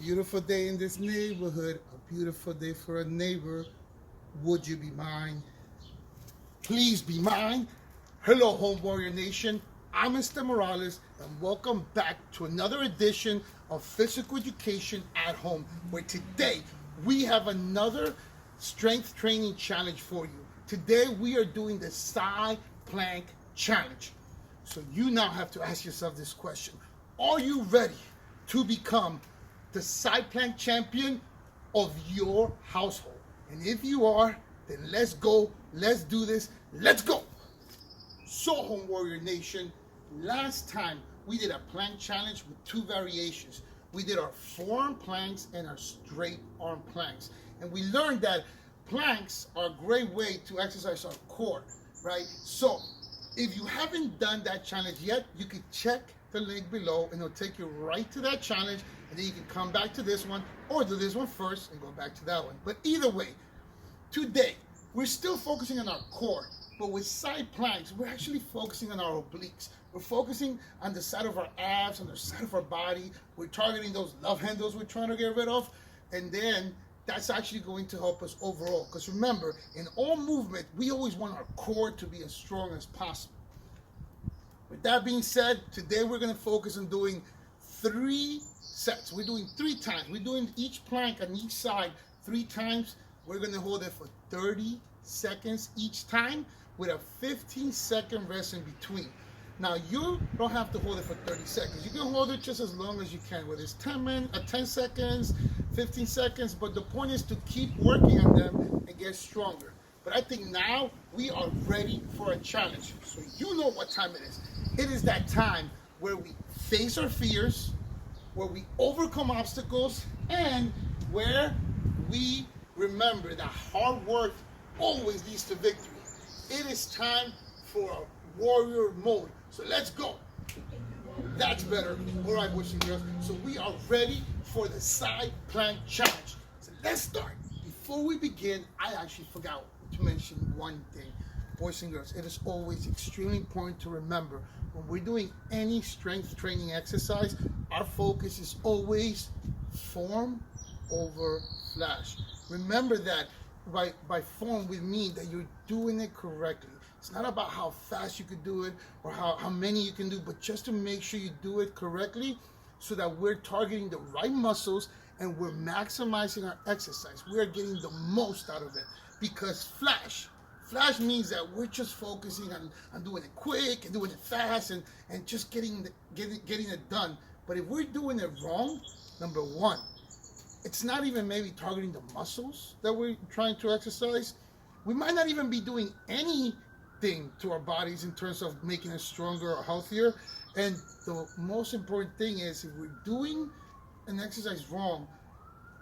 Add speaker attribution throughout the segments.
Speaker 1: Beautiful day in this neighborhood, a beautiful day for a neighbor. Would you be mine? Please be mine. Hello, Home Warrior Nation. I'm Mr. Morales, and welcome back to another edition of Physical Education at Home, where today we have another strength training challenge for you. Today we are doing the side plank challenge. So you now have to ask yourself this question. Are you ready to become the side plank champion of your household? And if you are, then let's go, let's do this, let's go. So Home Warrior Nation, last time we did a plank challenge with two variations. We did our forearm planks and our straight arm planks. And we learned that planks are a great way to exercise our core, right? So if you haven't done that challenge yet, you can check the link below and it'll take you right to that challenge, and then you can come back to this one or do this one first and go back to that one. But either way, today we're still focusing on our core, but with side planks we're actually focusing on our obliques. We're focusing on the side of our abs, on the side of our body. We're targeting those love handles we're trying to get rid of, and then that's actually going to help us overall, because remember, in all movement we always want our core to be as strong as possible. With that being said, today we're going to focus on doing 3 sets. We're doing 3 times. We're doing each plank on each side 3 times. We're going to hold it for 30 seconds each time with a 15-second rest in between. Now, you don't have to hold it for 30 seconds. You can hold it just as long as you can, whether it's 10 seconds, 15 seconds, but the point is to keep working on them and get stronger. But I think now we are ready for a challenge. So you know what time it is. It is that time where we face our fears, where we overcome obstacles, and where we remember that hard work always leads to victory. It is time for our warrior mode. So let's go. That's better. All right, boys and girls. So we are ready for the side plank challenge. So let's start. Before we begin, I actually forgot to mention one thing. Boys and girls, it is always extremely important to remember when we're doing any strength training exercise, our focus is always form over flash. Remember that by form we mean that you're doing it correctly. It's not about how fast you could do it or how many you can do, but just to make sure you do it correctly so that we're targeting the right muscles and we're maximizing our exercise. We're getting the most out of it, because flash means that we're just focusing on doing it quick and doing it fast and just getting it done. But if we're doing it wrong, number one, it's not even maybe targeting the muscles that we're trying to exercise. We might not even be doing anything to our bodies in terms of making us stronger or healthier. And the most important thing is, if we're doing an exercise wrong,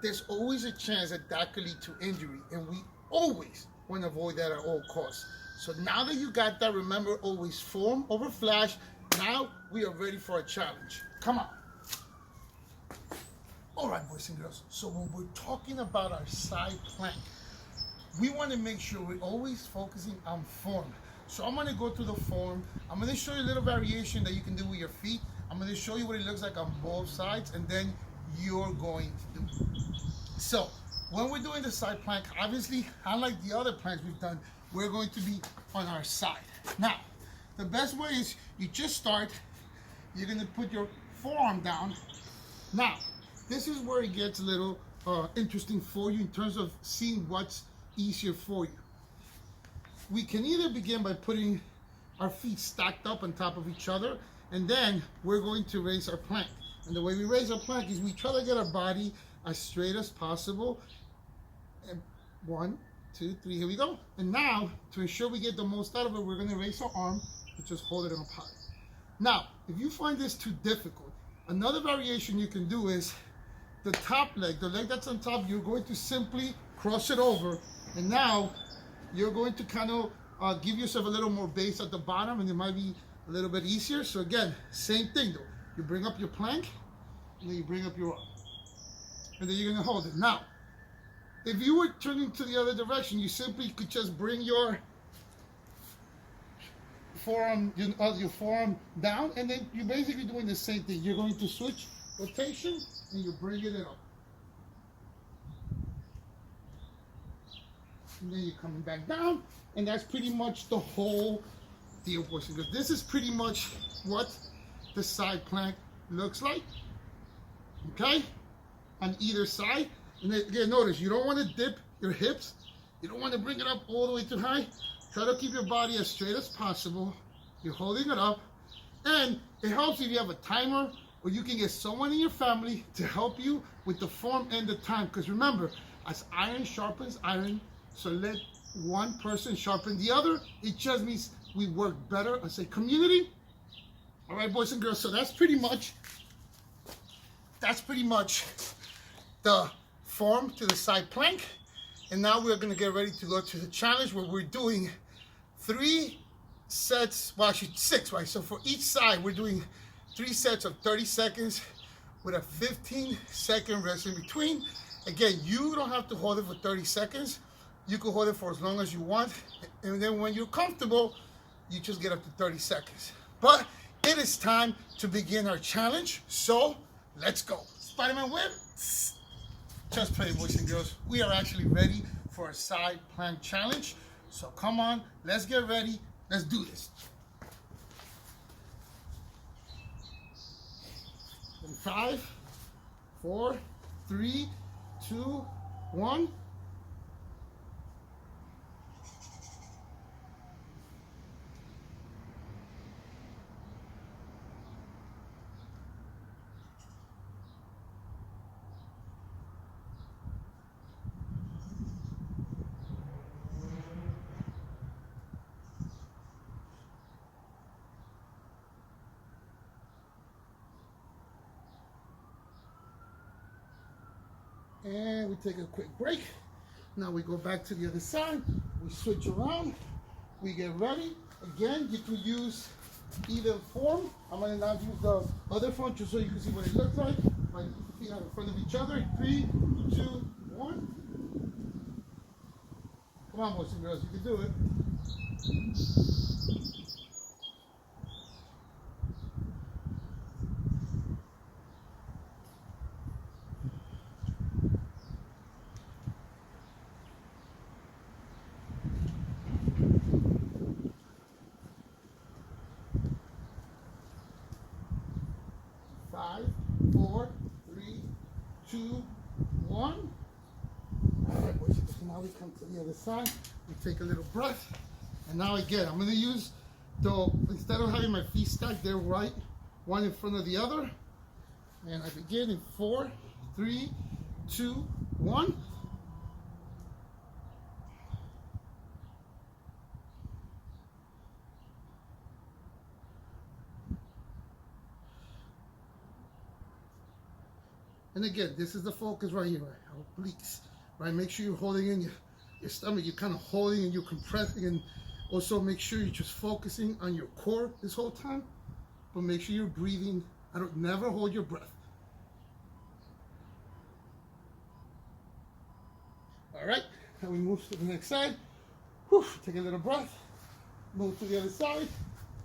Speaker 1: there's always a chance that could lead to injury, and we always want to avoid that at all costs. So now that you got that, remember, always form over flash. Now we are ready for a challenge. Come on. All right, boys and girls. So when we're talking about our side plank, we want to make sure we're always focusing on form. So I'm going to go through the form. I'm going to show you a little variation that you can do with your feet. I'm going to show you what it looks like on both sides, and then you're going to do. So when we're doing the side plank, obviously, unlike the other planks we've done, we're going to be on our side. Now, the best way is you just start. You're going to put your forearm down. Now, this is where it gets a little interesting for you in terms of seeing what's easier for you. We can either begin by putting our feet stacked up on top of each other, and then we're going to raise our plank. And the way we raise our plank is we try to get our body as straight as possible. And 1, 2, 3, here we go. And now, to ensure we get the most out of it, we're going to raise our arm and just hold it up high. Now, if you find this too difficult, another variation you can do is the top leg, the leg that's on top, you're going to simply cross it over, and now you're going to kind of give yourself a little more base at the bottom, and it might be a little bit easier. So again, same thing though. You bring up your plank, and then you bring up your arm, and then you're going to hold it. Now, if you were turning to the other direction, you simply could just bring your forearm down, and then you're basically doing the same thing. You're going to switch rotation, and you're bringing it up. and then you're coming back down, and that's pretty much the whole deal, boys and girls. This is pretty much what the side plank looks like, okay, on either side. And then, again, notice you don't want to dip your hips, you don't want to bring it up all the way too high. Try to keep your body as straight as possible. You're holding it up, and it helps if you have a timer, or you can get someone in your family to help you with the form and the time. Because remember, as iron sharpens iron, so let one person sharpen the other. It just means we work better as a community. All right, boys and girls, so that's pretty much the form to the side plank. And now we're gonna get ready to go to the challenge where we're doing 3 sets, well actually 6, right? So for each side, we're doing 3 sets of 30 seconds with a 15-second rest in between. Again, you don't have to hold it for 30 seconds. You can hold it for as long as you want. And then when you're comfortable, you just get up to 30 seconds. But it is time to begin our challenge. So let's go. Spider-Man whip. Just play, boys and girls. We are actually ready for a side plank challenge. So come on, let's get ready. Let's do this. In 5, 4, 3, 2, 1. And we take a quick break. Now we go back to the other side. We switch around. We get ready. Again, you can use either form. I'm going to now use the other form just so you can see what it looks like. My feet are in front of each other. 3, 2, 1. Come on, boys and girls, you can do it. 5, 4, 3, 2, 1. All right, boys, so now we come to the other side. We take a little breath. And now again, I'm going to use instead of having my feet stacked, they're right, one in front of the other. And I begin in 4, 3, 2, 1. And again, this is the focus right here, right? Obliques, right? Make sure you're holding in your stomach. You're kind of holding and you're compressing, and also make sure you're just focusing on your core this whole time. But make sure you're breathing. Never hold your breath. All right, now we move to the next side. Whew, take a little breath. Move to the other side.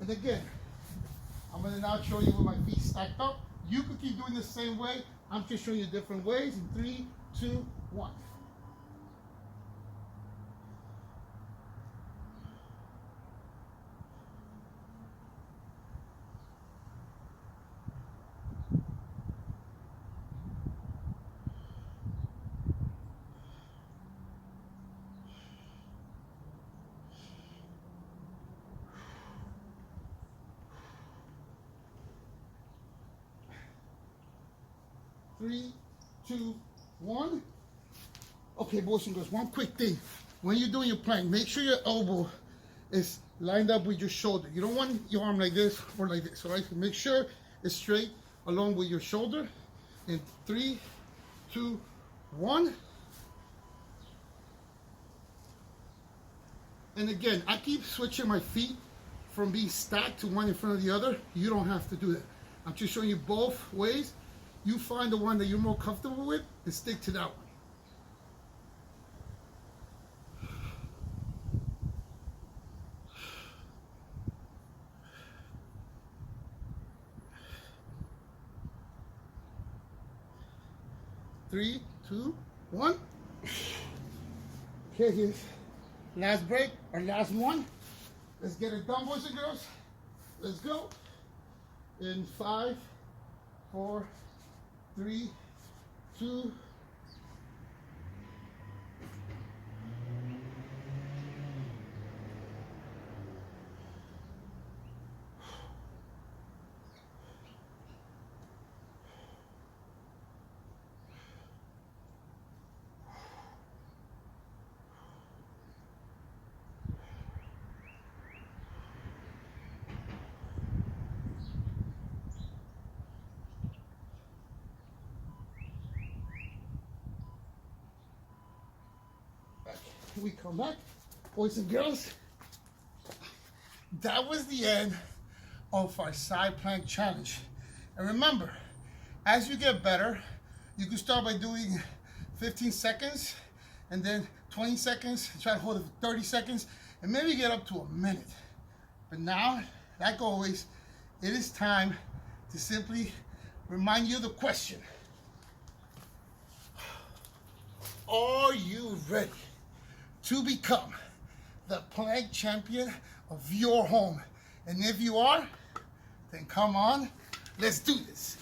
Speaker 1: And again, I'm gonna now show you with my feet stacked up. You could keep doing the same way. I'm just showing you different ways. In 3, 2, 1. Three, 2, 1. Okay, boys and girls, one quick thing. When you're doing your plank, make sure your elbow is lined up with your shoulder. You don't want your arm like this or like this, all right? So make sure it's straight along with your shoulder. In 3, 2, 1. And again, I keep switching my feet from being stacked to one in front of the other. You don't have to do that. I'm just showing you both ways. You find the one that you're more comfortable with and stick to that one. Three, two, one. Okay, Last break, or last one. Let's get it done, boys and girls. Let's go. In 5, 4, 3, 2. We come back, boys and girls. That was the end of our side plank challenge. And remember, as you get better, you can start by doing 15 seconds and then 20 seconds, try to hold it for 30 seconds, and maybe get up to a minute. But now, like always, it is time to simply remind you of the question. Are you ready to become the plank champion of your home? And if you are, then come on, let's do this.